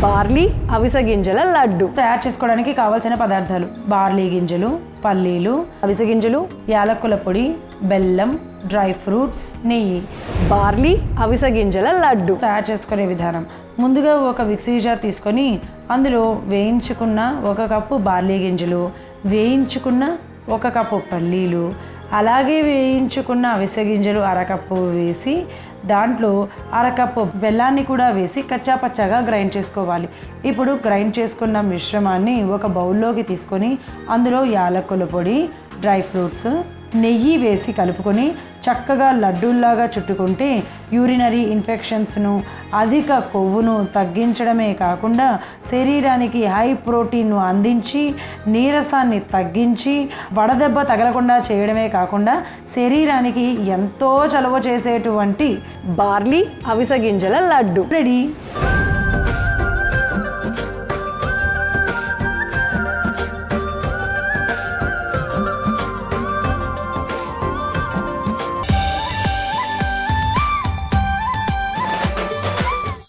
Barley అవిసె గింజల లడ్డు. తయారు చేసుకోవడానికి కావాల్సిన పదార్థాలు: బార్లీ గింజలు, పల్లీలు, అవిసె గింజలు, యాలక్కుల పొడి, బెల్లం, డ్రై ఫ్రూట్స్, నెయ్యి. బార్లీ అవిసె గింజల లడ్డు తయారు చేసుకునే విధానం: ముందుగా ఒక మిక్సీ జార్ తీసుకొని అందులో వేయించుకున్న 1 కప్పు బార్లీ గింజలు, వేయించుకున్న 1 కప్పు పల్లీలు, అలాగే వేయించుకున్న అవిసె గింజలు 1/2 కప్పు వేసి దాంట్లో 1/2 కప్పు బెల్లాన్ని కూడా వేసి కచ్చాపచ్చాగా గ్రైండ్ చేసుకోవాలి. ఇప్పుడు గ్రైండ్ చేసుకున్న మిశ్రమాన్ని ఒక బౌల్లోకి తీసుకొని అందులో యాలక్కుల పొడి, డ్రై ఫ్రూట్స్, నెయ్యి వేసి కలుపుకొని చక్కగా లడ్డూల్లాగా చుట్టుకుంటే యూరినరీ ఇన్ఫెక్షన్స్ను, అధిక కొవ్వును తగ్గించడమే కాకుండా శరీరానికి హై ప్రోటీన్ను అందించి నీరసాన్ని తగ్గించి వడదెబ్బ తగలకుండా చేయడమే కాకుండా శరీరానికి ఎంతో చలవ చేసేటువంటి బార్లీ అవిసె గింజల లడ్డు రెడీ.